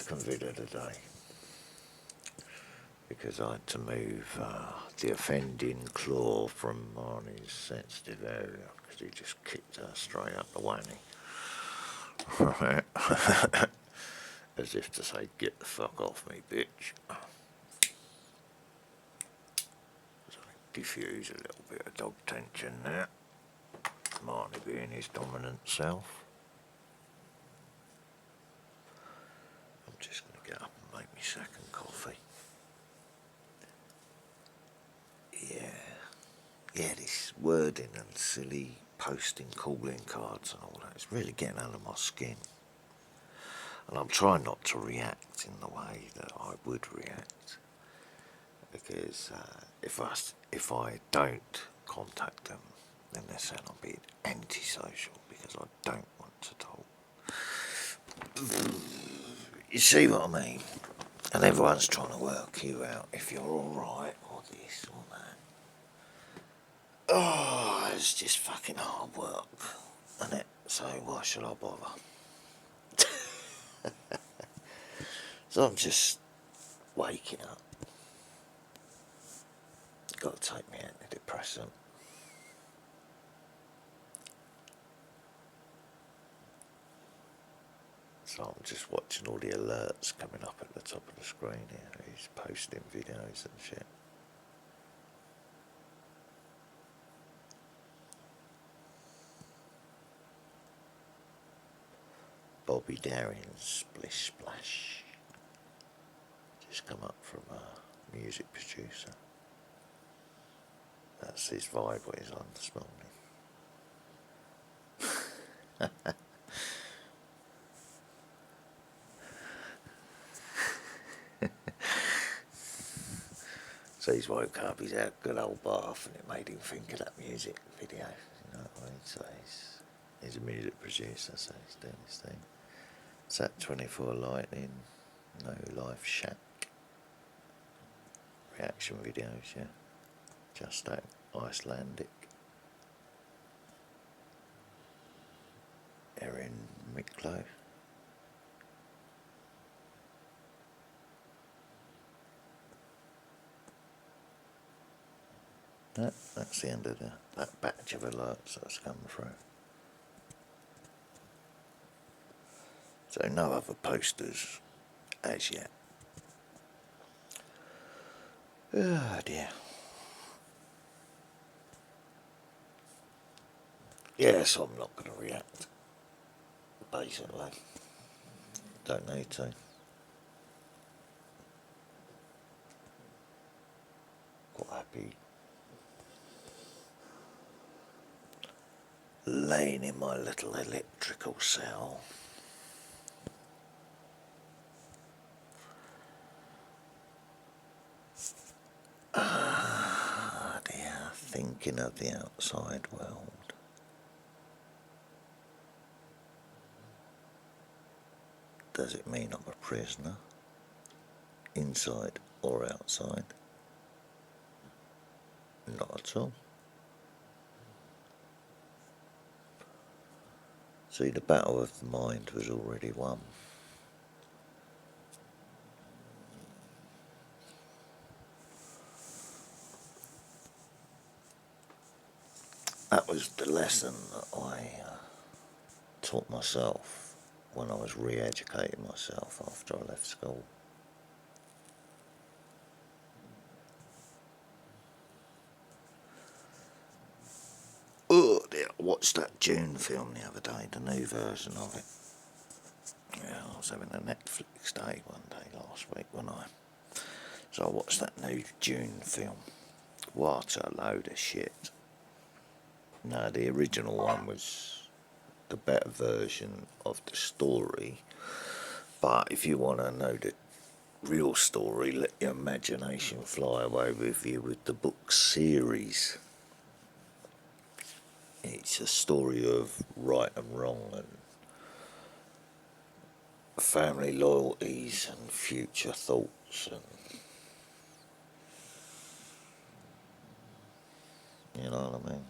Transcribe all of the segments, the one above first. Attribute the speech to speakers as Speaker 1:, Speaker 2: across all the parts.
Speaker 1: second video today because I had to move the offending claw from Marnie's sensitive area because he just kicked her straight up the whammy. As if to say, get the fuck off me, bitch. So diffuse a little bit of dog tension there. Marnie being his dominant self. I'm just going to get up and make me second coffee. Yeah, this wording and silly posting calling cards and all that, it's really getting under my skin. And I'm trying not to react in the way that I would react. Because if I don't contact them, then they're saying I'm being antisocial because I don't want to talk. You see what I mean? And everyone's trying to work you out if you're alright or this or that. Oh, it's just fucking hard work, isn't it? So why should I bother? So I'm just waking up. Got to take me antidepressant. So I'm just watching all the alerts coming up at the top of the screen here. He's posting videos and shit. Bobby Darin's Splish Splash. Just come up from a music producer. That's his vibe what he's on this morning. So he's woke up, he's had a good old bath and it made him think of that music video. You know what I mean? So he's a music producer, so he's doing his thing. It's at 24 Lightning, No Life Shack. Reaction videos, yeah. Just out Icelandic. Erin Miklo. That's the end of that batch of alerts that's come through. So no other posters as yet. Oh dear. Yeah, so I'm not going to react. Basically. Don't need to. Quite happy laying in my little electrical cell. Ah dear, thinking of the outside world. Does it mean I'm a prisoner? Inside or outside? Not at all. See, the battle of the mind was already won. That was the lesson that I taught myself when I was re-educating myself after I left school. Oh dear, I watched that Dune film the other day, the new version of it. Yeah, I was having a Netflix day one day last week, wasn't I? So I watched that new Dune film. What a load of shit. No, the original one was the better version of the story. But if you want to know the real story, let your imagination fly away with you with the book series. It's a story of right and wrong and family loyalties and future thoughts and you know what I mean?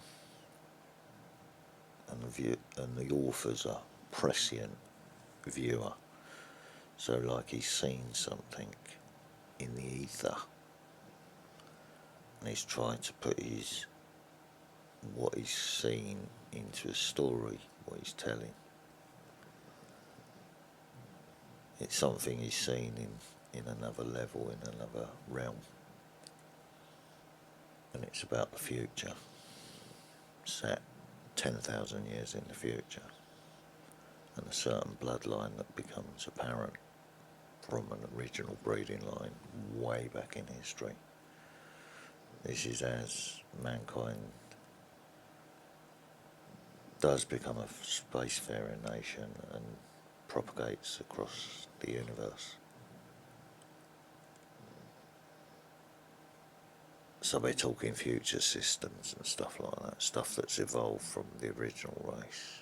Speaker 1: And the author's a prescient viewer, So like he's seen something in the ether, and he's trying to put what he's seen into a story, what he's telling. It's something he's seen in another level, in another realm. And it's about the future, set 10,000 years in the future, and a certain bloodline that becomes apparent from an original breeding line way back in history. This is as mankind does become a spacefaring nation and propagates across the universe. So we're talking future systems and stuff like that, stuff that's evolved from the original race.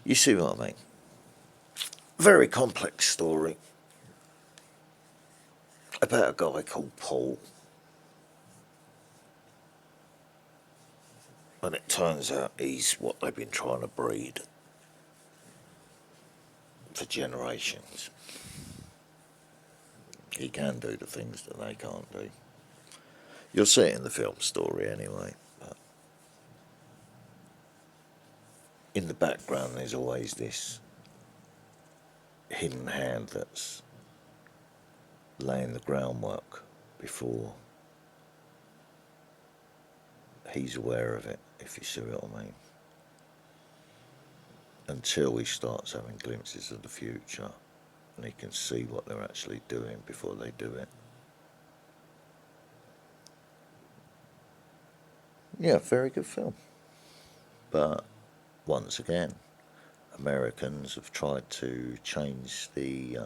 Speaker 1: You see what I mean? Very complex story about a guy called Paul. And it turns out he's what they've been trying to breed for generations. He can do the things that they can't do. You'll see it in the film story anyway. But in the background, there's always this hidden hand that's laying the groundwork before he's aware of it, if you see what I mean. Until he starts having glimpses of the future and he can see what they're actually doing before they do it. Yeah, very good film. But once again, Americans have tried to change the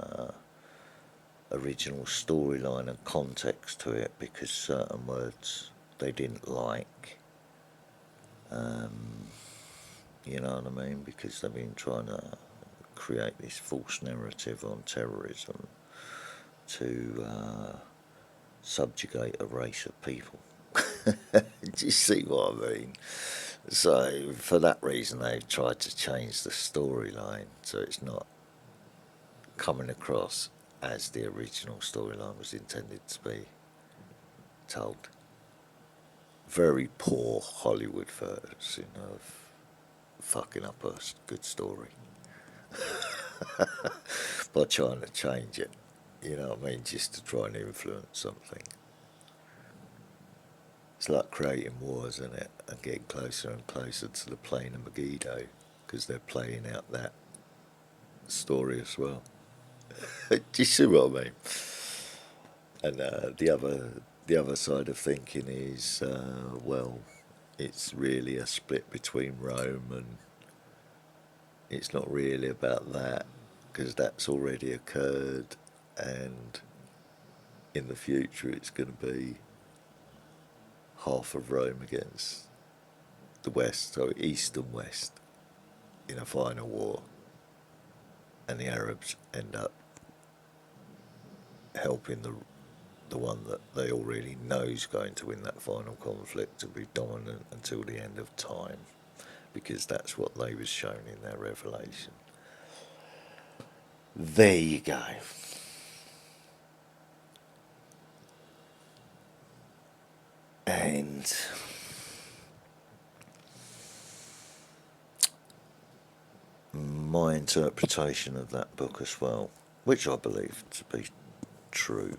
Speaker 1: original storyline and context to it because certain words they didn't like. You know what I mean? Because they've been trying to create this false narrative on terrorism to subjugate a race of people. Do you see what I mean? So for that reason they've tried to change the storyline so it's not coming across as the original storyline was intended to be told. Very poor Hollywood version of fucking up a good story by trying to change it, you know what I mean, just to try and influence something. It's like creating wars, isn't it, and getting closer and closer to the plane of Megiddo because they're playing out that story as well. Do you see what I mean? And the other side of thinking is, well, it's really a split between Rome, and it's not really about that because that's already occurred, and in the future it's going to be half of Rome against the West, so East and West, in a final war, and the Arabs end up helping the one that they already know is going to win that final conflict to be dominant until the end of time, because that's what they was shown in their revelation. There you go. And my interpretation of that book as well, which I believe to be true,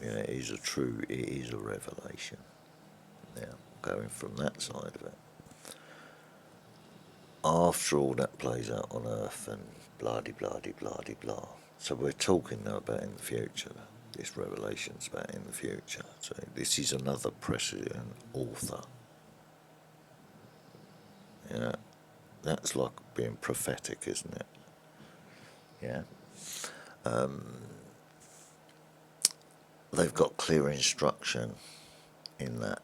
Speaker 1: it is a revelation. Now, going from that side of it, after all that plays out on Earth and blah de blah de blah de blah. So we're talking now about in the future. This revelation's about in the future. So this is another precedent author. That's like being prophetic, isn't it? Yeah. They've got clear instruction in that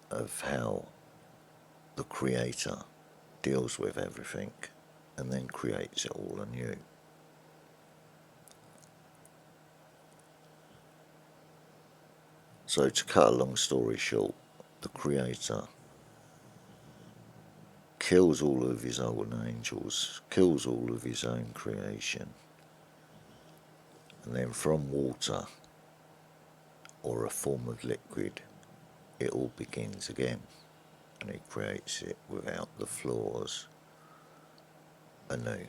Speaker 1: of how the Creator deals with everything and then creates it all anew. So to cut a long story short, the Creator kills all of his own angels, kills all of his own creation, and then from water or a form of liquid, it all begins again, and he creates it without the flaws anew.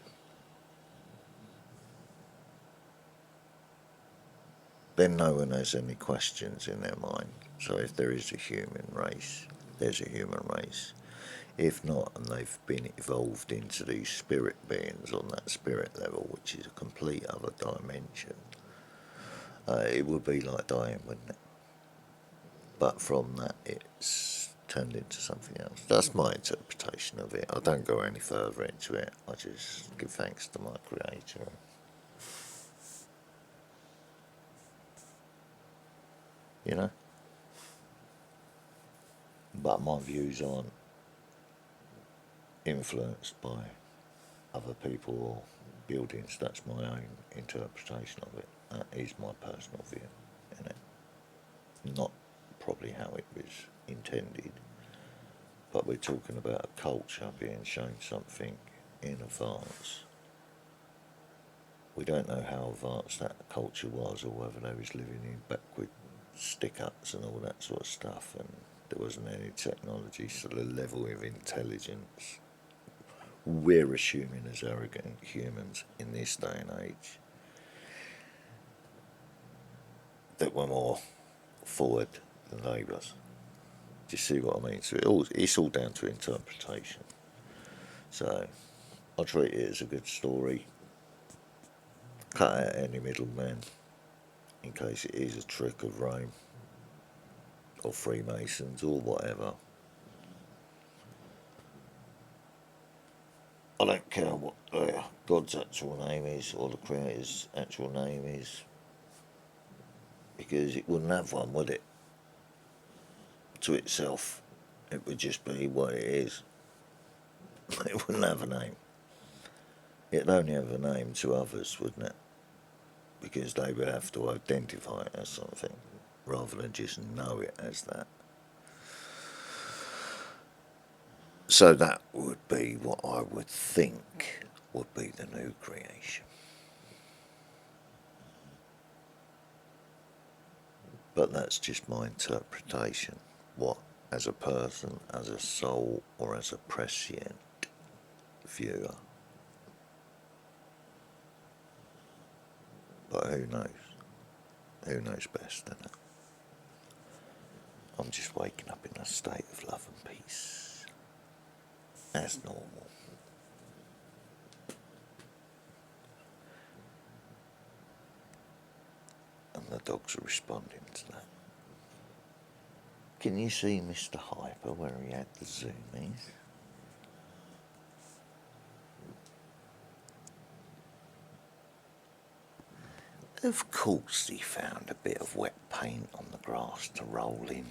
Speaker 1: Then no one has any questions in their mind. So if there is a human race, there's a human race. If not, and they've been evolved into these spirit beings on that spirit level, which is a complete other dimension, it would be like dying, wouldn't it? But from that, it's turned into something else. That's my interpretation of it. I don't go any further into it. I just give thanks to my creator. You know? But my views aren't influenced by other people or buildings. That's my own interpretation of it. That is my personal view in it. Not probably how it was intended, but we're talking about a culture being shown something in advance. We don't know how advanced that culture was, or whether they was living in backward stick-ups and all that sort of stuff, and there wasn't any technology, so the level of intelligence we're assuming as arrogant humans in this day and age that we're more forward than they was. Do you see what I mean? So it's all down to interpretation. So I treat it as a good story. Cut out any middleman in case it is a trick of Rome or Freemasons or whatever. I don't care what God's actual name is or the Creator's actual name is, because it wouldn't have one, would it? To itself, it would just be what it is. It wouldn't have a name. It'd only have a name to others, wouldn't it? Because they would have to identify it as something rather than just know it as that. So that would be what I would think would be the new creation. But that's just my interpretation. What, as a person, as a soul, or as a prescient viewer? But who knows? Who knows best, innit? I'm just waking up in a state of love and peace. As normal. And the dogs are responding to that. Can you see Mr. Hyper where he had the zoomies? Of course he found a bit of wet paint on the grass to roll in.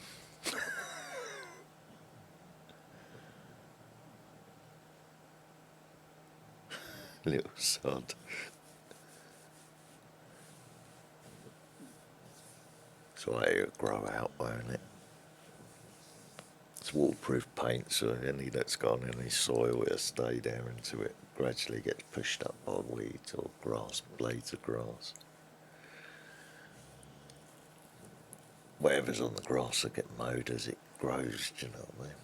Speaker 1: Little sod. So it'll grow out, won't it? It's waterproof paint, so any that's gone in any soil will stay there until it gradually gets pushed up by weeds or grass, blades of grass. Whatever's on the grass will get mowed as it grows, do you know what I mean?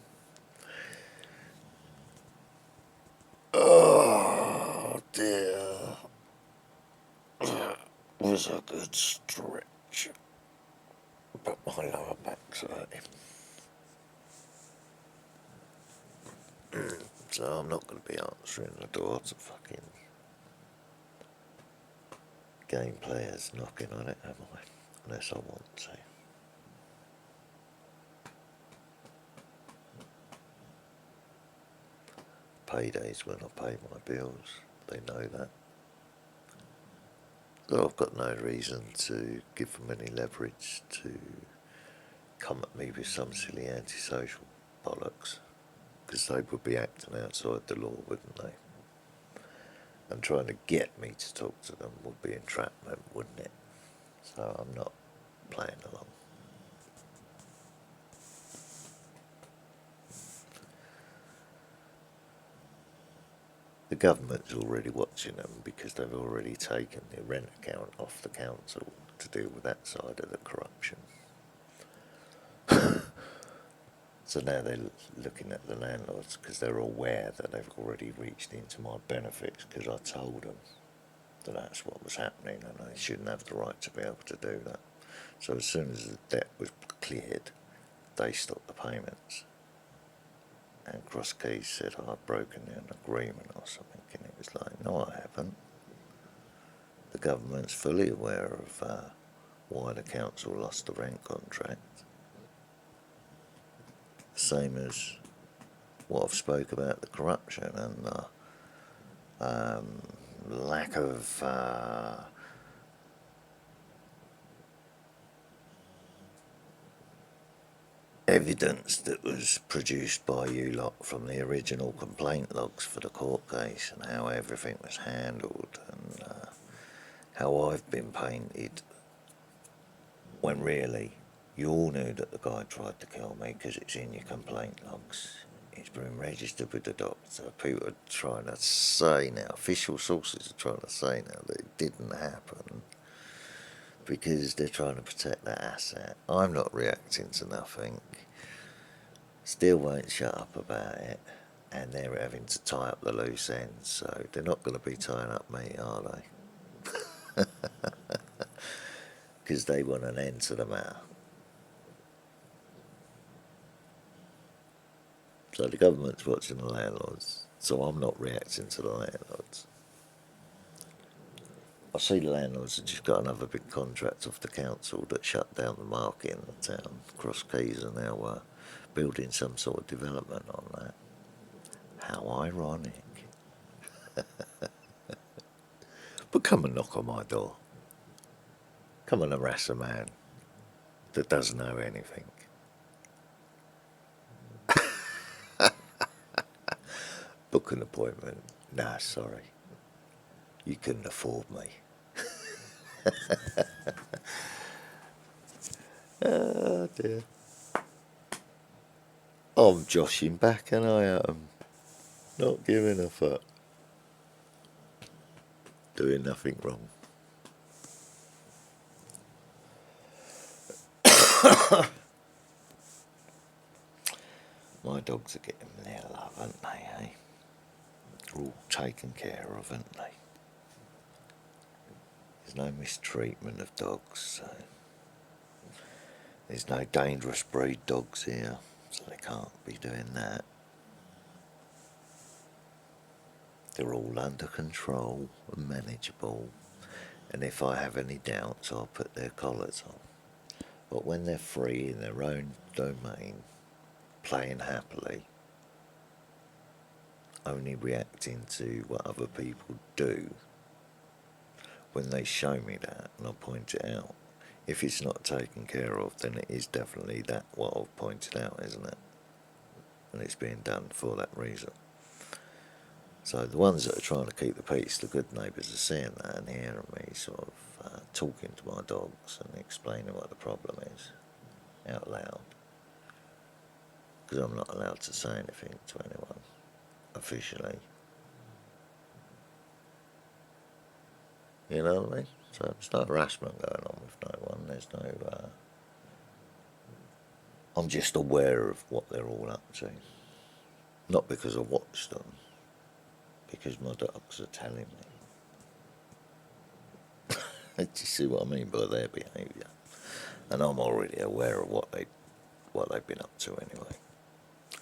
Speaker 1: Oh dear. That was a good stretch. But my lower back's hurting. So I'm not going to be answering the door to fucking game players knocking on it, am I? Unless I want to. Paydays when I pay my bills, they know that. So I've got no reason to give them any leverage to come at me with some silly antisocial bollocks, because they would be acting outside the law, wouldn't they? And trying to get me to talk to them would be entrapment, wouldn't it? So I'm not playing along. The government's already watching them because they've already taken the rent account off the council to deal with that side of the corruption. So now they're looking at the landlords because they're aware that they've already reached into my benefits because I told them that that's what was happening and they shouldn't have the right to be able to do that. So as soon as the debt was cleared, they stopped the payments. And Cross Keys said, I've broken an agreement or something, and it was like, no, I haven't. The government's fully aware of why the council lost the rent contract. Same as what I've spoke about the corruption and the lack of evidence that was produced by you lot from the original complaint logs for the court case and how everything was handled and how I've been painted when really you all knew that the guy tried to kill me because it's in your complaint logs. It's been registered with the doctor. People are trying to say now, official sources are trying to say now that it didn't happen because they're trying to protect that asset. I'm not reacting to nothing. Still won't shut up about it, and they're having to tie up the loose ends, so they're not going to be tying up me, are they? Because they want an end to the matter. So the government's watching the landlords, so I'm not reacting to the landlords. I see the landlords have just got another big contract off the council that shut down the market in the town. Cross Keys are now building some sort of development on that. How ironic. But come and knock on my door. Come and harass a man that doesn't know anything. Book an appointment. Nah, sorry. You couldn't afford me. Oh dear. I'm joshing back and I am not giving a fuck. Doing nothing wrong. My dogs are getting their love, aren't they, eh? They're all taken care of, aren't they? There's no mistreatment of dogs, so there's no dangerous breed dogs here, so they can't be doing that. They're all under control and manageable, and if I have any doubts, I'll put their collars on. But when they're free in their own domain, playing happily, only reacting to what other people do, when they show me that and I point it out, if it's not taken care of, then it is definitely that what I've pointed out, isn't it? And it's being done for that reason. So the ones that are trying to keep the peace, the good neighbours, are seeing that and hearing me sort of talking to my dogs and explaining what the problem is out loud. Because I'm not allowed to say anything to anyone officially. You know what I mean? So there's no harassment going on with no one. There's no. I'm just aware of what they're all up to. Not because I watched them, because my dogs are telling me. Do you see what I mean by their behaviour? And I'm already aware of what they've been up to anyway.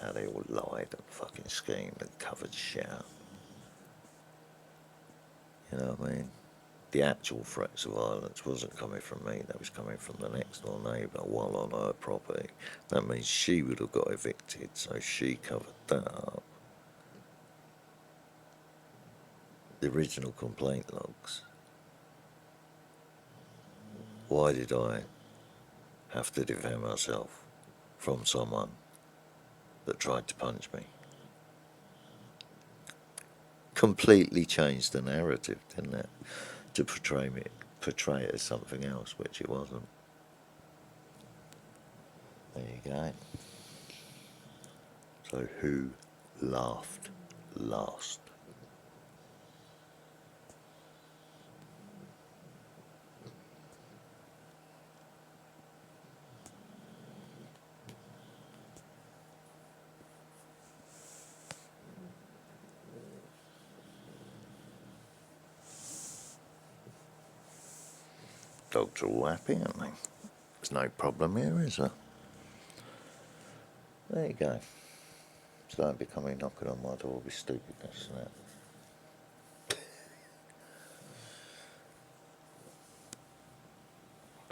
Speaker 1: How they all lied and fucking schemed and covered shit up. You know what I mean? The actual threats of violence wasn't coming from me, that was coming from the next door neighbour while on her property. That means she would have got evicted, so she covered that up. The original complaint logs. Why did I have to defend myself from someone that tried to punch me? Completely changed the narrative, didn't it? To portray it as something else, which it wasn't. There you go. So who laughed last? Dogs are all happy, aren't they? There's no problem here, is there? There you go. So don't be coming knocking on my door with stupidness and that.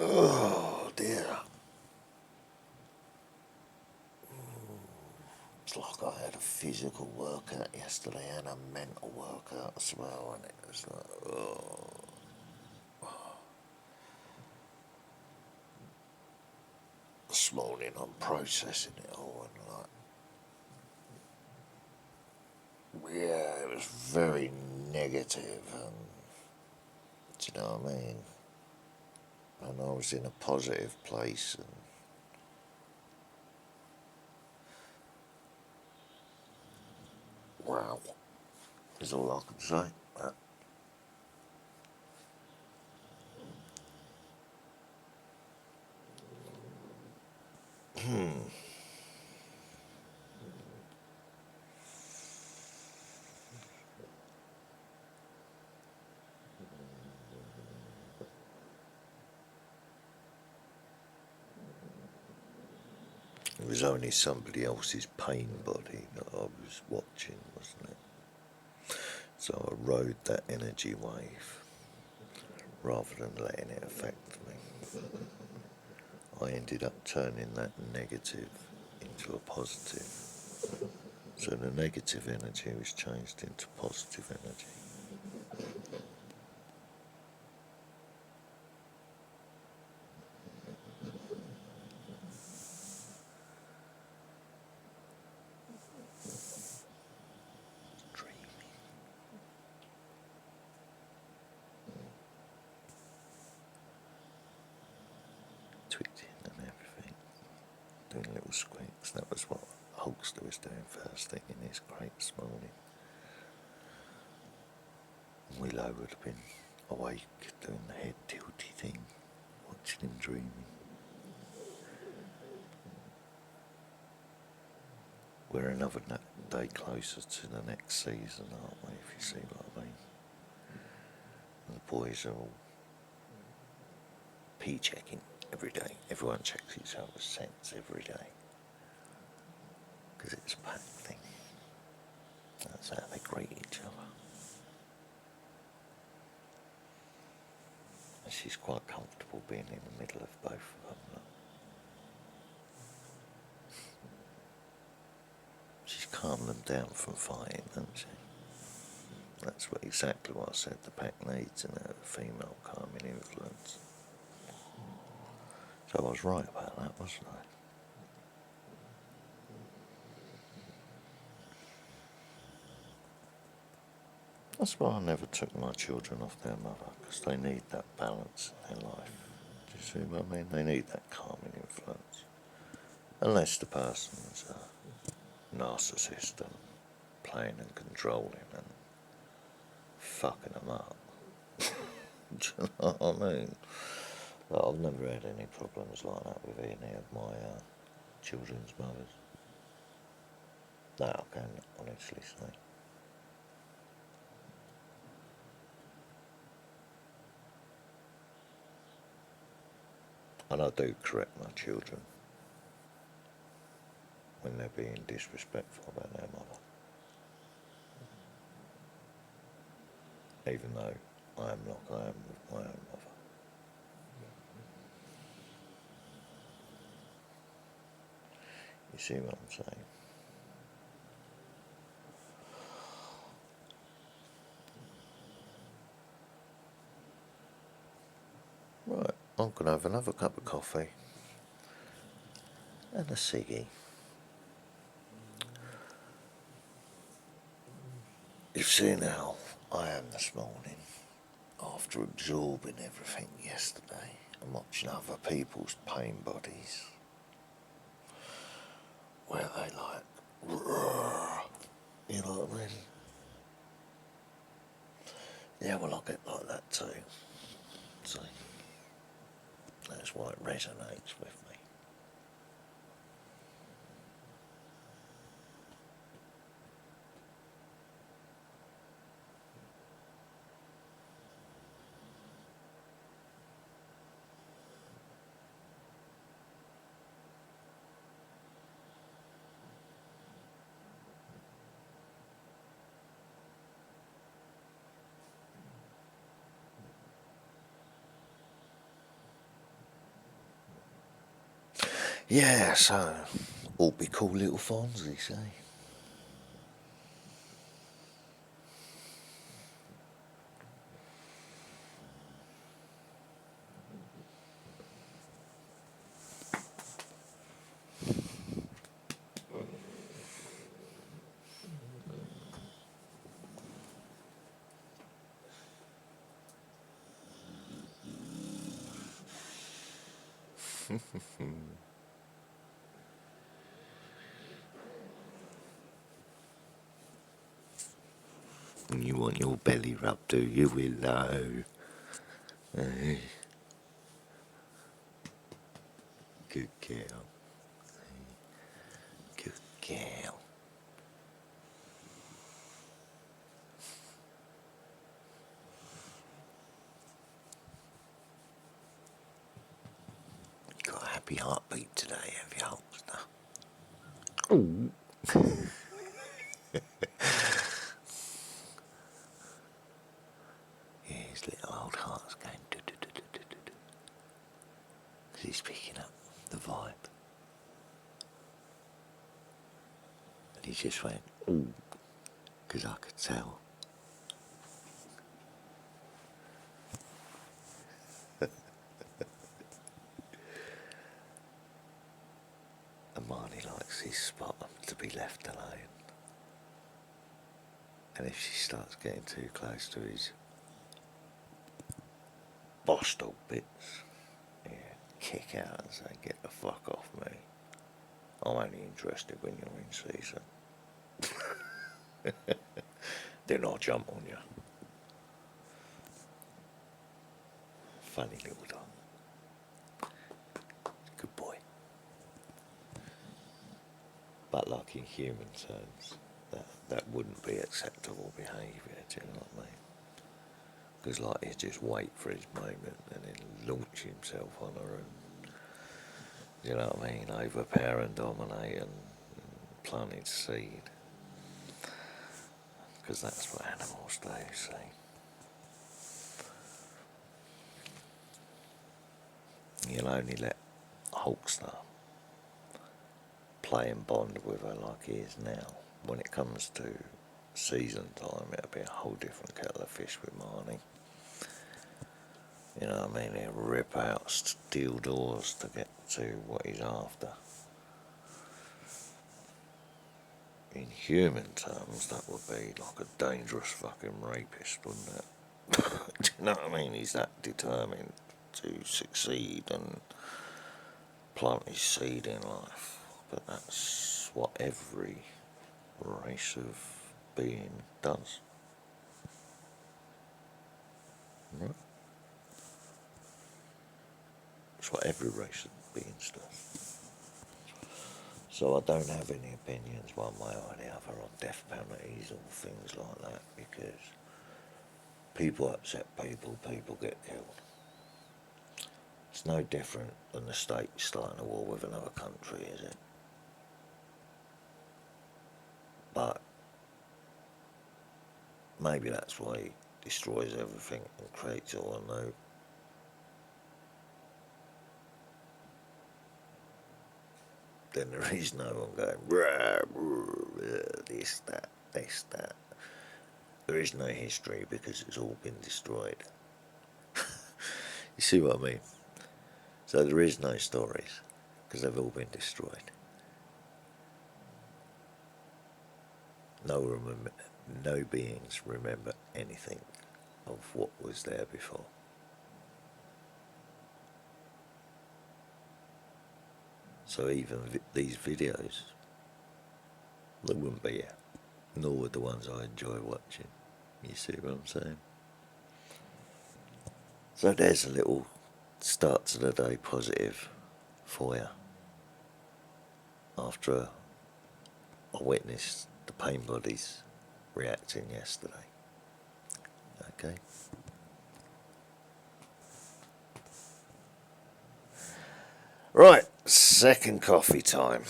Speaker 1: Oh dear. It's like I had a physical workout yesterday and a mental workout as well, and it was like, oh. This morning I'm processing it all and like, yeah, it was very negative and, do you know what I mean? And I was in a positive place and wow, is all I can say. It was only somebody else's pain body that I was watching, wasn't it? So I rode that energy wave rather than letting it affect me. I ended up turning that negative into a positive. So the negative energy was changed into positive energy. Dreaming, twitching and everything, doing little squeaks. That was what Hulkster was doing first thing in his crate this morning. Willow would have been awake doing the head tilty thing, watching him dreaming. We're another day closer to the next season, aren't we, if you see what I mean? And the boys are all checking every day. Everyone checks each other's scents every day. Because it's a pack thing. That's how they greet each other. And she's quite comfortable being in the middle of both of them. Look. She's calmed them down from fighting, hasn't she? That's exactly what I said the pack needs, and a female calming influence. So I was right about that, wasn't I? That's why I never took my children off their mother, because they need that balance in their life. Do you see what I mean? They need that calming influence. Unless the person is a narcissist and playing and controlling and fucking them up. Do you know what I mean? But I've never had any problems like that with any of my children's mothers. That I can honestly say. And I do correct my children when they're being disrespectful about their mother. Even though I am like I am with my own mother. You see what I'm saying? Right, I'm going to have another cup of coffee and a ciggy. You've seen how I am this morning after absorbing everything yesterday and watching other people's pain bodies where they like, you know what I mean? Yeah, well, I get like that too. So that's why it resonates with me. Yeah, so all be cool little Fonzie, say. And you want your belly rubbed, do you, Willow? Eh, good girl. Good girl. Got a happy heartbeat today, have you, Hulkster? Ooh. Yeah, his little old heart's going do do do do do do do. 'Cause he's picking up the vibe. And he just went, ooh, because I could tell. And Marnie likes his spot to be left alone. And if she starts getting too close to his boss dog bits, yeah, kick out and say, get the fuck off me. I'm only interested when you're in season. Then I'll jump on you. Funny little dog. Good boy. But like in human terms, that wouldn't be acceptable behaviour, do you know what I mean? Because like he'd just wait for his moment and then launch himself on her and, you know what I mean, overpower and dominate and plant its seed. Because that's what animals do, see. You'll only let Hulkster play and bond with her like he is now. When it comes to season time, it'll be a whole different kettle of fish with Marnie. You know what I mean? He'll rip out steel doors to get to what he's after. In human terms, that would be like a dangerous fucking rapist, wouldn't it? Do you know what I mean? He's that determined to succeed and plant his seed in life. But that's what every race of being does. Right? It's what every race of beings does. So I don't have any opinions one way or the other on death penalties or things like that because people upset people, people get killed. It's no different than the state starting a war with another country, is it? But maybe that's why he destroys everything and creates all anew. Then there is no one going, rah, rah, this, that, this, that. There is no history because it's all been destroyed. You see what I mean? So there is no stories because they've all been destroyed. No beings remember anything of what was there before. So even these videos, they wouldn't be here, nor would the ones I enjoy watching. You see what I'm saying? So there's a little start to the day positive for you. After I witnessed the pain bodies reacting yesterday. Okay? Right, second coffee time.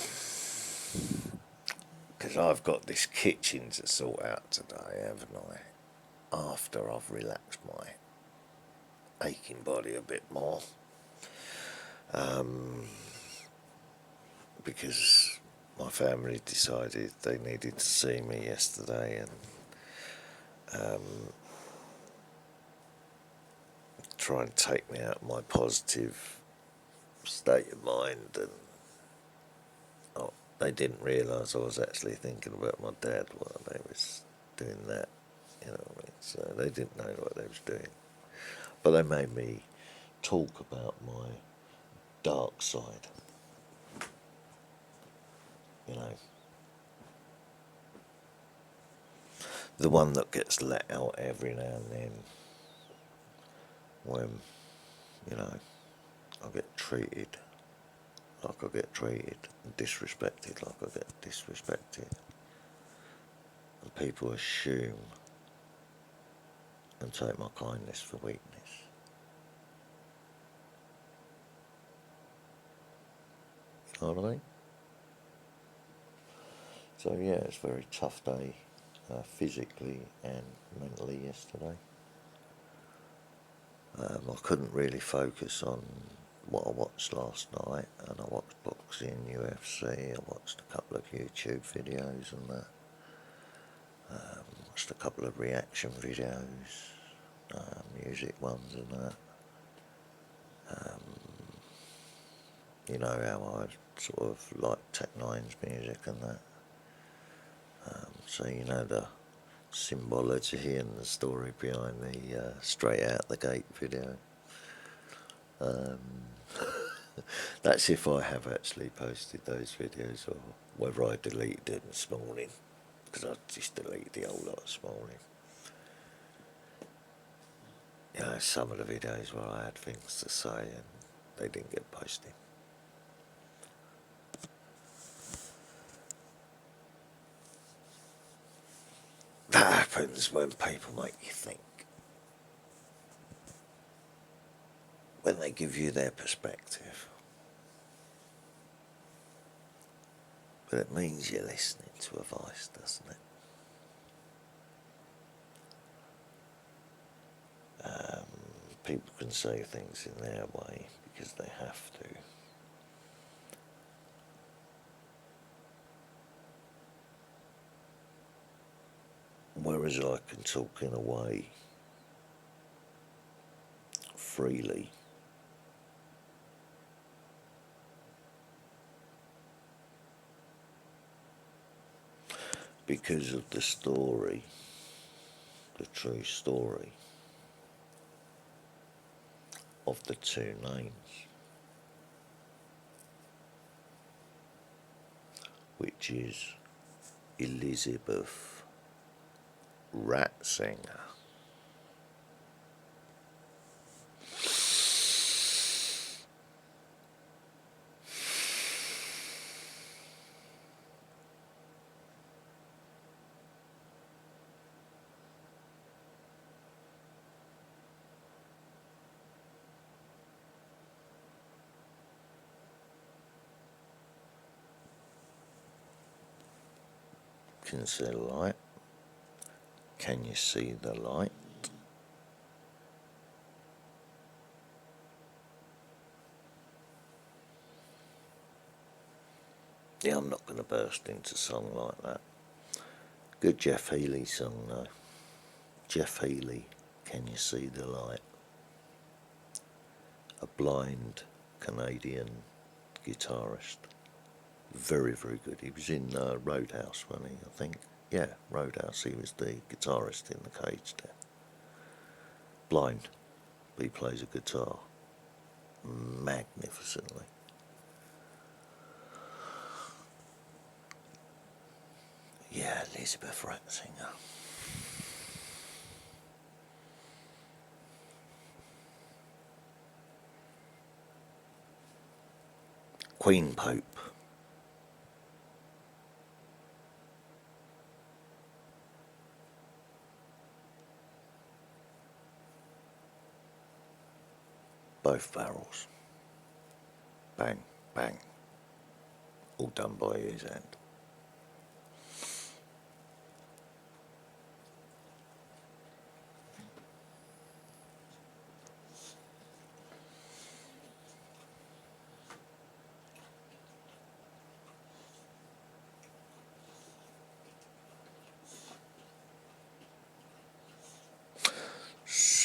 Speaker 1: Because I've got this kitchen to sort out today, haven't I? After I've relaxed my aching body a bit more. because my family decided they needed to see me yesterday and try and take me out of my positive state of mind, and they didn't realise I was actually thinking about my dad while they was doing that, you know what I mean? So they didn't know what they was doing. But they made me talk about my dark side, you know. The one that gets let out every now and then when, you know, I get treated like I get treated, and disrespected like I get disrespected. And people assume and take my kindness for weakness. You know what I mean? So yeah, it's a very tough day, physically and mentally yesterday. I couldn't really focus on what I watched last night, and I watched boxing, UFC, I watched a couple of YouTube videos and that. Watched a couple of reaction videos, music ones and that. You know how I sort of like Tech Nine's music and that. So you know the symbology and the story behind the Straight Out the Gate video. That's if I have actually posted those videos, or whether I deleted them this morning, because I just deleted the whole lot this morning. You know, some of the videos where I had things to say and they didn't get posted. That happens when people make you think. When they give you their perspective. But it means you're listening to a voice, doesn't it? People can say things in their way because they have to. Whereas I can talk in a way freely. Because of the story, the true story of the two names, which is Elizabeth Ratzinger. Can see the light? Can you see the light? Yeah, I'm not going to burst into song like that. Good Jeff Healey song though. Jeff Healey, Can You See the Light? A blind Canadian guitarist. Very, very good. He was in Roadhouse, wasn't he, I think? Yeah, Roadhouse. He was the guitarist in the Cage there. Blind, but he plays a guitar magnificently. Yeah, Elizabeth Ratzinger. Queen Pope. Both barrels. Bang, bang. All done by his hand.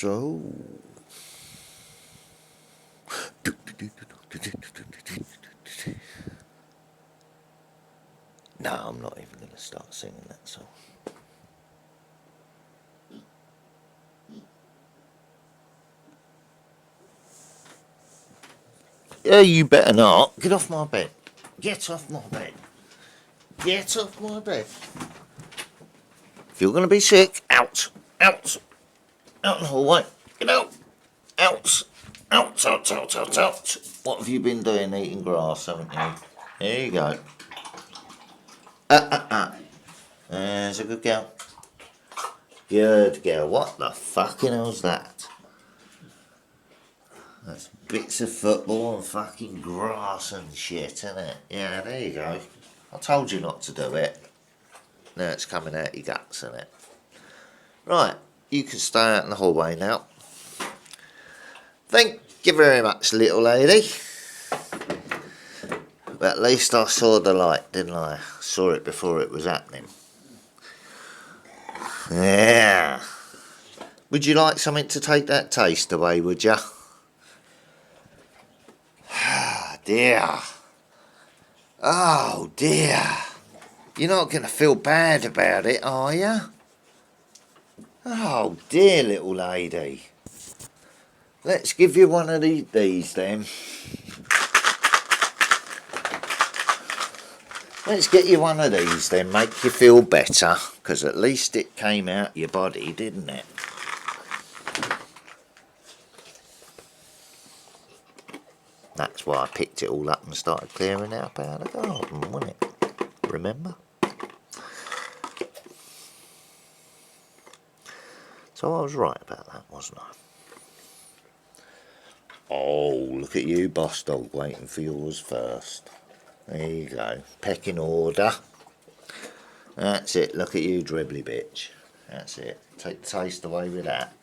Speaker 1: So... No, I'm not even going to start singing that song. Yeah, you better not. Get off my bed. Get off my bed. Get off my bed. If you're going to be sick, out. Out. Out in the hallway. Get out. Out. Out, out, out, out, out. What have you been doing? Eating grass, haven't you? There you go. There's a good girl. Good girl. What the fucking hell's that? That's bits of football and fucking grass and shit, isn't it? Yeah, there you go. I told you not to do it. Now it's coming out your guts, isn't it? Right, you can stay out in the hallway now. Thank you very much, little lady. But at least I saw the light, didn't I? Saw it before it was happening. Yeah. Would you like something to take that taste away, would you? Dear. Oh dear. You're not going to feel bad about it, are you? Oh dear, little lady. Let's give you one of these then. Let's get you one of these then, make you feel better, because at least it came out your body, didn't it? That's why I picked it all up and started clearing it up out of the garden, wasn't it? Remember? So I was right about that, wasn't I? Oh, look at you, boss dog, waiting for yours first. There you go. Pecking order. That's it. Look at you, dribbly bitch. That's it. Take the taste away with that.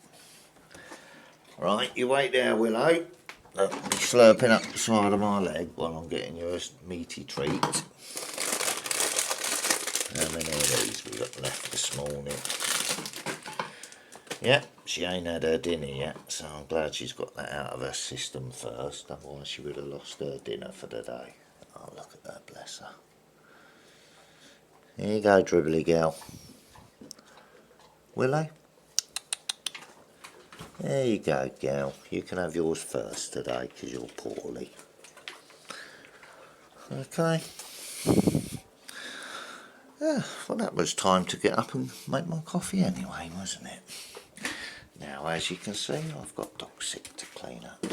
Speaker 1: Right, you wait there, Willow. Look, be slurping up the side of my leg while I'm getting you a meaty treat. How many of these we got left this morning? Yep, she ain't had her dinner yet, so I'm glad she's got that out of her system first. Otherwise she would have lost her dinner for the day. Oh, look at her, bless her. Here you go, dribbly girl. Willow? There you go, girl. You can have yours first today, because you're poorly. Okay. Yeah, well, that was time to get up and make my coffee anyway, wasn't it? Now, as you can see, I've got dog sick to clean up.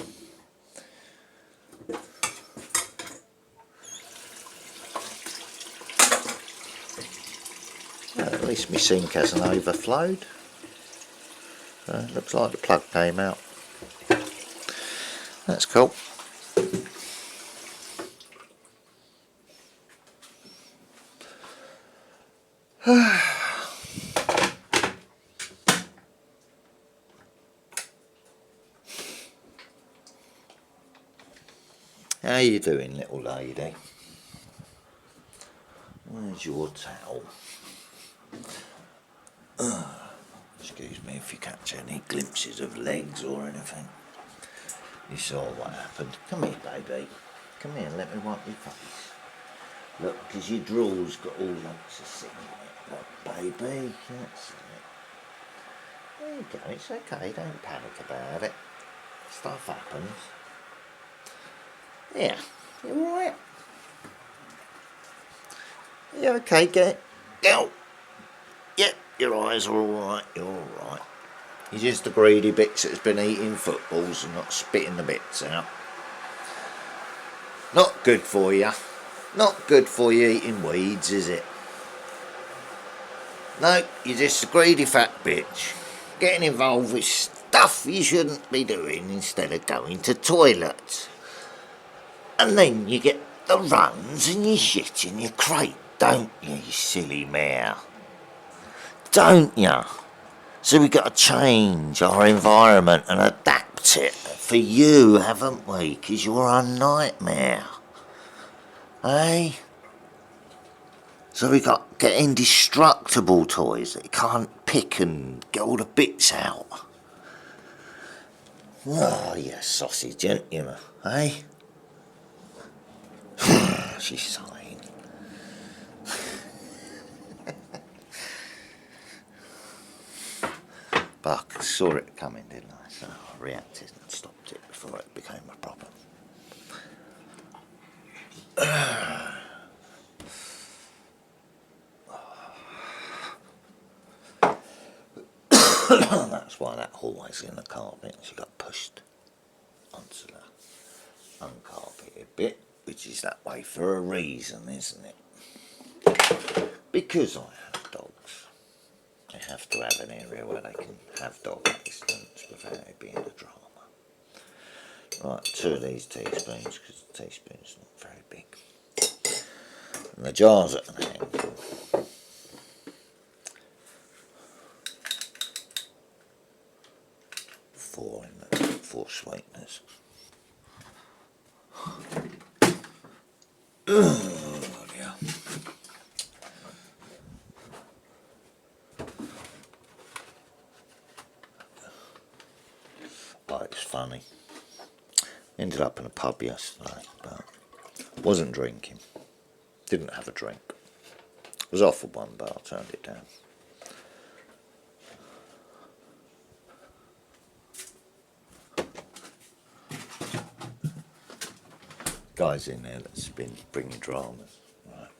Speaker 1: At least my sink hasn't overflowed. Looks like the plug came out. That's cool. How you doing, little lady? Where's your towel? Excuse me if you catch any glimpses of legs or anything. You saw what happened. Come here, baby. Come here, let me wipe your face. Look, because your drawers got all lumps of sin in it. Look, baby, that's it. There you go, it's okay, don't panic about it. Stuff happens. Yeah, you alright? You okay, go. Yep, your eyes are alright, you're alright. You're just the greedy bits that's been eating footballs and not spitting the bits out. Not good for you. Not good for you eating weeds, is it? No, you're just a greedy fat bitch. Getting involved with stuff you shouldn't be doing instead of going to toilets. And then you get the runs and you shit in your crate, don't you, you silly mare? Don't you? So we've got to change our environment and adapt it for you, haven't we? Because you're a nightmare. Eh? So we got to get indestructible toys that you can't pick and get all the bits out. Oh, you sausage, ain't you, eh? She's sighing. But I saw it coming, didn't I? So I reacted and stopped it before it became a problem. That's why that hallway's in the carpet. She got pushed onto the uncarpeted bit, which is that way for a reason, isn't it? Because I have dogs. They have to have an area where they can have dog assistance without it being a drama. Right, 2 of these teaspoons, because the teaspoon's not very big. And the jar's at an angle. Four sweeteners. Oh, yeah. But it's funny. Ended up in a pub yesterday, but wasn't drinking. Didn't have a drink. Was offered one, but I turned it down. Guy's in there that's been bringing dramas. Right.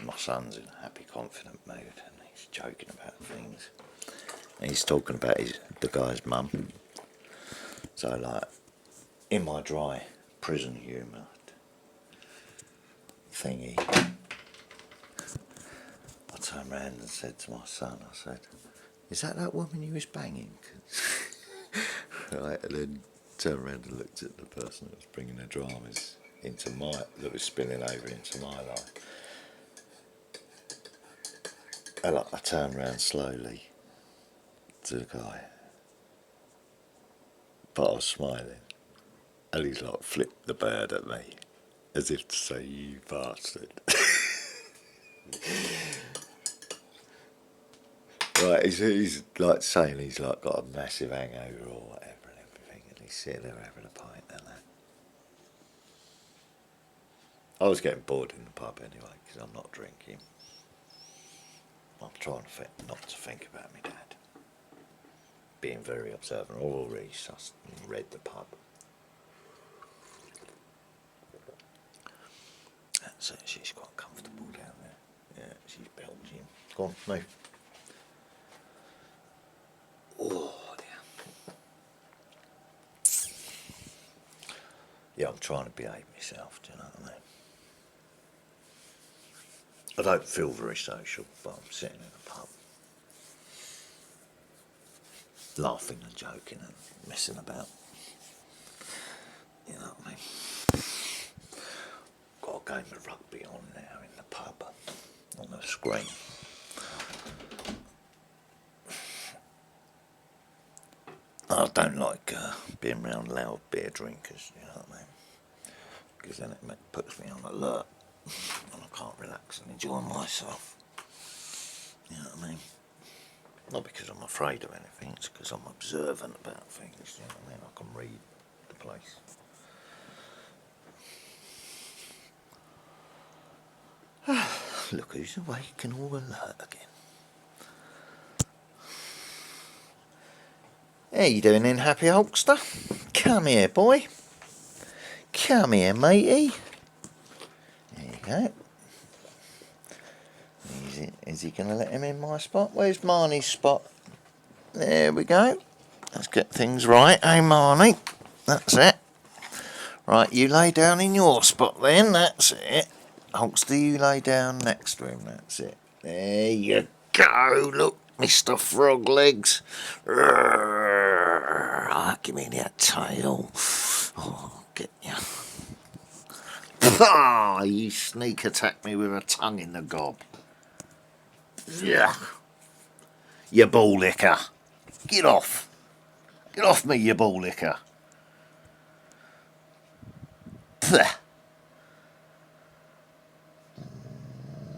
Speaker 1: My son's in a happy, confident mood, and he's joking about things. And he's talking about the guy's mum. So, like, in my dry prison humour thingy, I turned round and said to my son, I said, "Is that woman you was banging?" Right, and then turned around and looked at the person that was bringing the dramas that was spilling over into my life. And I turned around slowly to the guy, but I was smiling, and he's like flipped the bird at me, as if to say, "You bastard." Right, he's like saying he's like got a massive hangover or whatever and everything, and he's sitting there having a pint and that. I was getting bored in the pub anyway because I'm not drinking. I'm trying not to think about my dad. Being very observant. I've already read the pub. That's it, she's quite comfortable down there. Yeah, she's Belgian. Go on, move. Oh dear. Yeah, I'm trying to behave myself, do you know what I mean? I don't feel very social, but I'm sitting in a pub, laughing and joking and messing about. You know what I mean? Got a game of rugby on now in the pub, on the screen. I don't like being around loud beer drinkers, you know what I mean? Because then it puts me on alert and I can't relax and enjoy myself. You know what I mean? Not because I'm afraid of anything, it's because I'm observant about things, you know what I mean? I can read the place. Look who's awake and all alert again. How you doing then, happy Hulkster? Come here, boy. Come here, matey. There you go. Is he going to let him in my spot? Where's Marnie's spot? There we go. Let's get things right, eh, Marnie? That's it. Right, you lay down in your spot then, that's it. Hulkster, you lay down next to him, that's it. There you go, look, Mr. Frog Legs. Give me that tail. Oh, I'll get you. Ah, you sneak attack me with a tongue in the gob. Yeah. You ball licker. Get off. Get off me, you ball licker.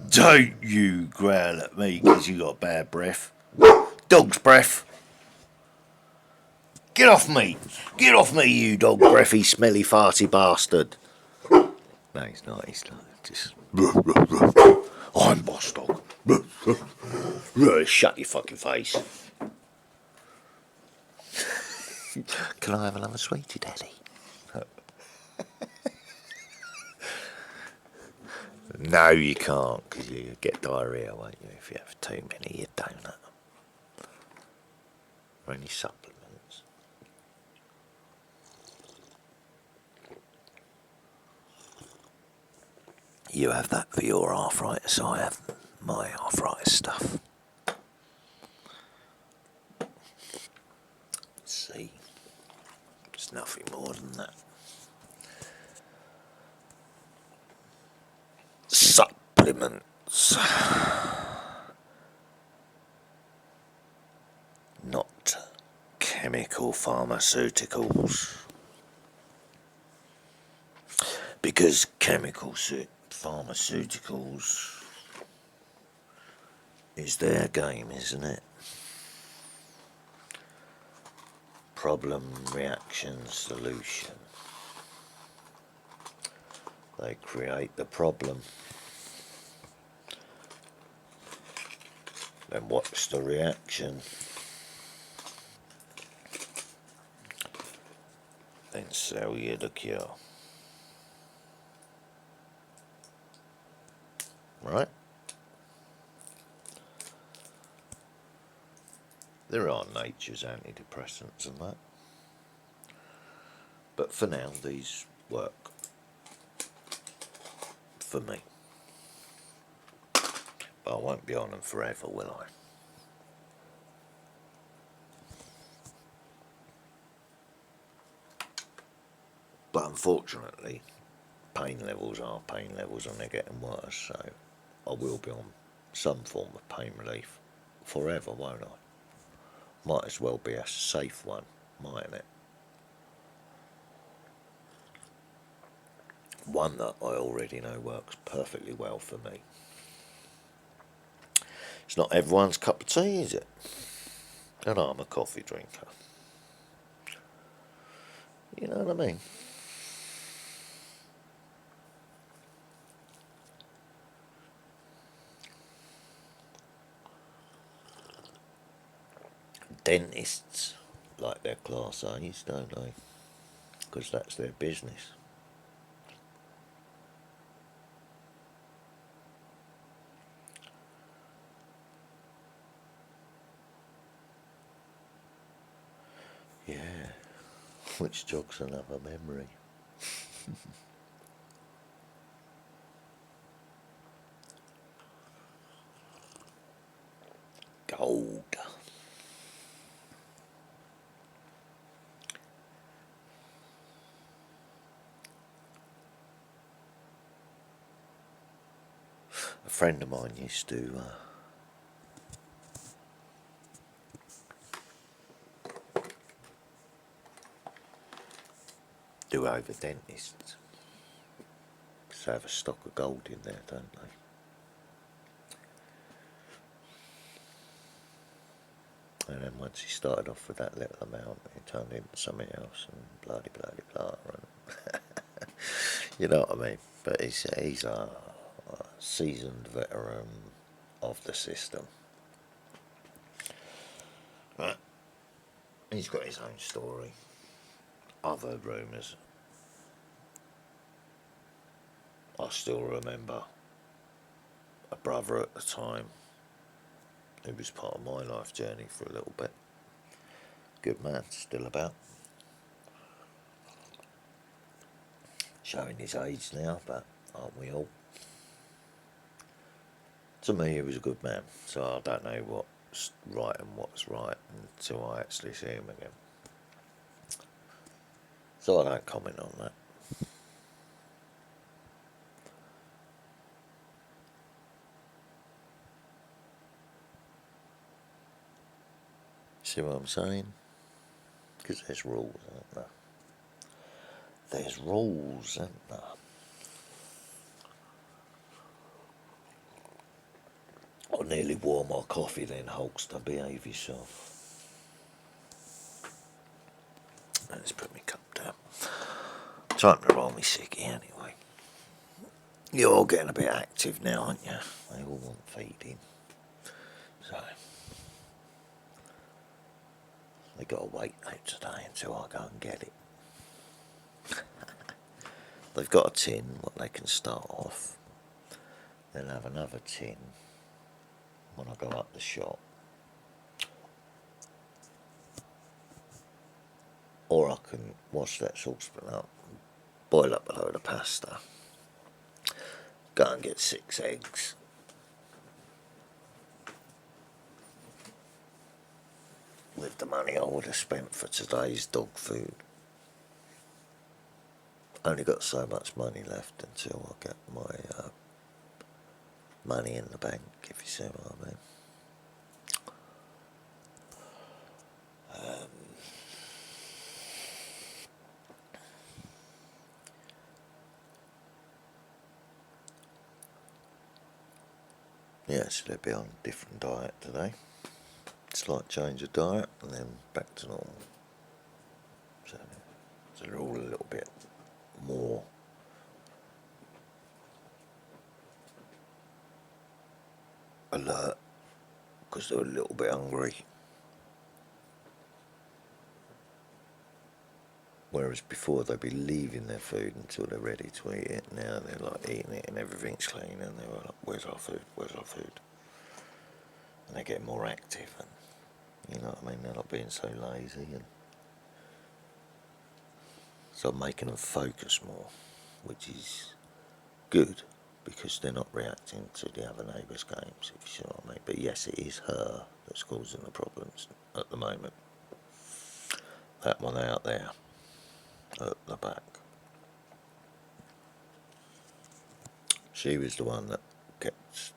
Speaker 1: Don't you growl at me because you got bad breath. Dog's breath. Get off me! Get off me, you dog breathy, smelly, farty bastard! No, he's not. He's like just. I'm boss dog. Shut your fucking face. Can I have another sweetie, Daddy? No, you can't, because you get diarrhea, won't you, if you have too many of your donut. Or any supplements. You have that for your arthritis, I have my arthritis stuff. See, it's nothing more than that. Supplements. Not chemical pharmaceuticals. Because chemical pharmaceuticals is their game, isn't it? Problem, reaction, solution. They create the problem. Then what's the reaction? Then sell you the cure. Right? There are nature's antidepressants and that. But for now, these work for me. But I won't be on them forever, will I? But unfortunately, pain levels are pain levels and they're getting worse, so I will be on some form of pain relief forever, won't I? Might as well be a safe one, mightn't it? One that I already know works perfectly well for me. It's not everyone's cup of tea, is it? And I'm a coffee drinker. You know what I mean? Dentists like their class A's, don't they? Because that's their business. Yeah, which jogs another memory. Gold. A friend of mine used to do over dentists. So have a stock of gold in there, don't they? And then once he started off with that little amount, he turned into something else and bloody blah. And you know what I mean? But he's a seasoned veteran of the system. Right? He's got his own story. I've heard rumours. I still remember a brother at the time who was part of my life journey for a little bit. Good man, still about. Showing his age now, but aren't we all? To me, he was a good man, so I don't know what's right and what's right until I actually see him again. So I don't comment on that. See what I'm saying? Because there's rules, aren't there? There's rules, aren't there? I nearly wore my coffee then, Hulkster. Behave yourself. Let's put my cup down. Time to roll me ciggy anyway. You're all getting a bit active now, aren't you? They all want feeding. So, they got to wait out today until I go and get it. They've got a tin, what they can start off. They'll have another tin when I go up the shop. Or I can wash that saucepan up, boil up a load of pasta, go and get 6 eggs. With the money I would have spent for today's dog food. Only got so much money left until I get my money in the bank, if you see what I mean. Yeah, so they'll be on a different diet today. Slight change of diet and then back to normal. So they're all a little bit more alert because they're a little bit hungry. Whereas before they'd be leaving their food until they're ready to eat it. Now they're like eating it and everything's clean and they're like, where's our food? Where's our food? And they get more active and, you know what I mean, they're not being so lazy. And so I'm making them focus more, which is good because they're not reacting to the other neighbours' games, if you see what I mean. But yes, it is her that's causing the problems at the moment. That one out there at the back. She was the one that kept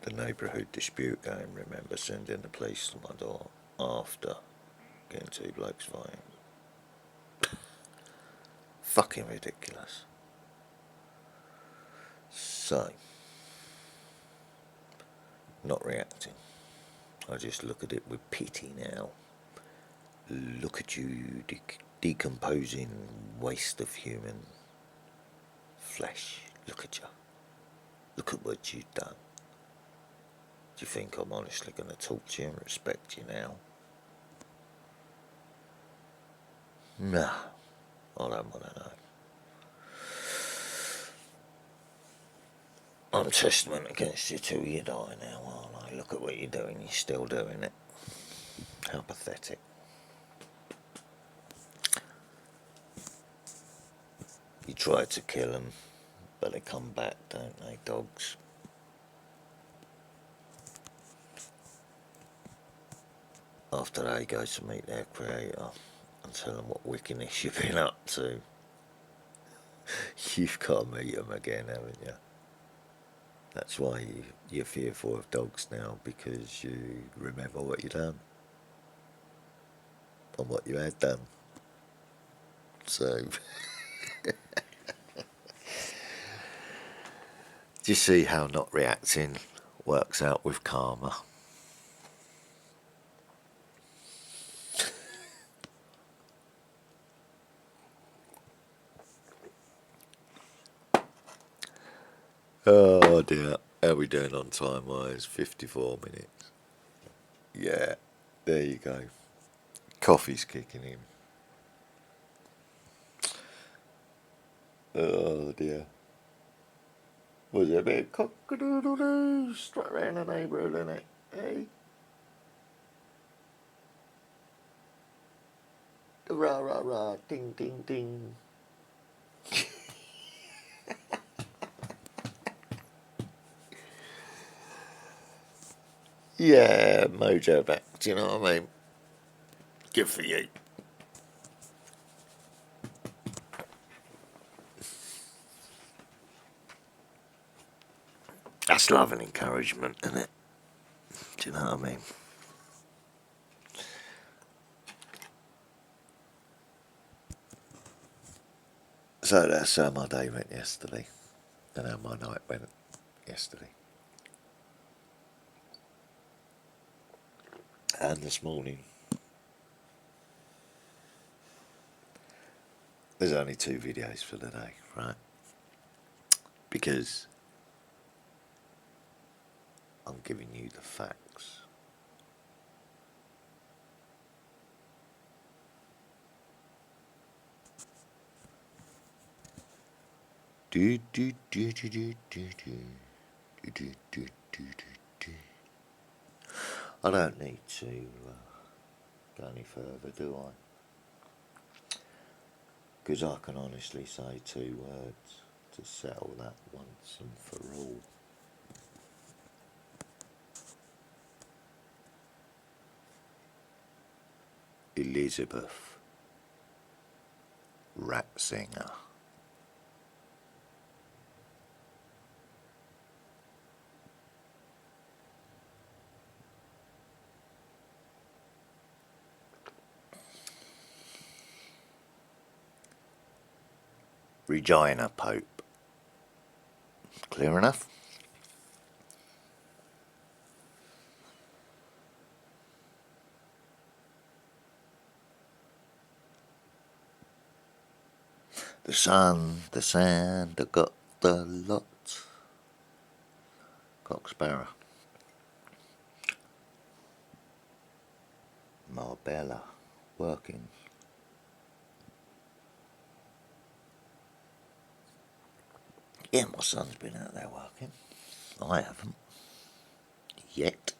Speaker 1: the neighbourhood dispute going, remember, sending the police to my door after getting 2 blokes fighting. Fucking ridiculous. So, not reacting. I just look at it with pity now. Look at you decomposing waste of human flesh. Look at you. Look at what you've done. Do you think I'm honestly going to talk to you and respect you now? Nah, I don't want to know. I'm testament against you till you die now, aren't I? Look at what you're doing, you're still doing it. How pathetic. You try to kill them, but they come back, don't they, dogs? After they go to meet their creator and tell them what wickedness you've been up to, you've got to meet them again, haven't you? That's why you're fearful of dogs now, because you remember what you've done and what you had done. So, do you see how not reacting works out with karma? Oh dear, how are we doing on time wise? 54 minutes. Yeah, there you go. Coffee's kicking in. Oh dear. Was it a bit cock-a-doodle-doo straight around the neighbourhood, isn't it? Hey? Rah rah rah, ding ding ding. Yeah, mojo back, do you know what I mean? Good for you. That's love and encouragement, isn't it? Do you know what I mean? So that's how my day went yesterday, and how my night went yesterday. And this morning. there's only 2 videos for the day, right? Because I'm giving you the facts. Do do do do do do do do do do do do. I don't need to go any further, do I? Because I can honestly say 2 words to settle that once and for all. Elizabeth Ratzinger. Regina Pope. Clear enough? The sun, the sand, I got the lot. Cock-Sparrow. Marbella. Working. Yeah, my son's been out there working. I haven't. Yet.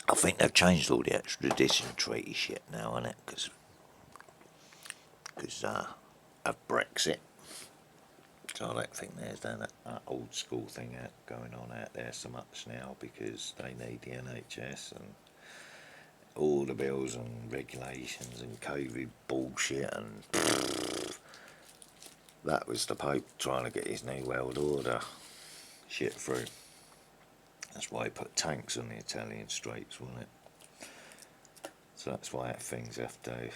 Speaker 1: I think they've changed all the extradition treaty shit now, innit? Because of Brexit. So I don't think there's that old school thing going on out there so much now, because they need the NHS and all the bills and regulations and COVID bullshit, and that was the Pope trying to get his New World Order shit through. That's why he put tanks on the Italian streets, wasn't it? So that's why things have to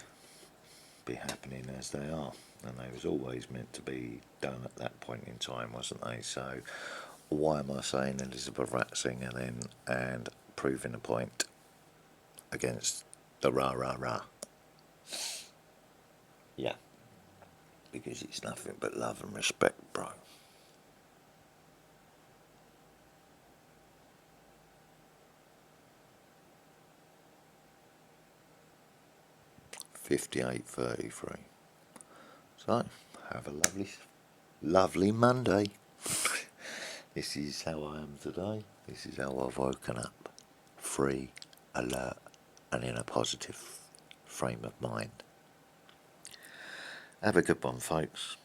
Speaker 1: be happening as they are, and they was always meant to be done at that point in time, wasn't they? So why am I saying Elizabeth Ratzinger then and proving a point against the rah? Yeah, because it's nothing but love and respect, bro. 58:33. So, have a lovely Monday. This is how I am today. This is how I've woken up. Free, alert, and in a positive frame of mind. Have a good one, folks.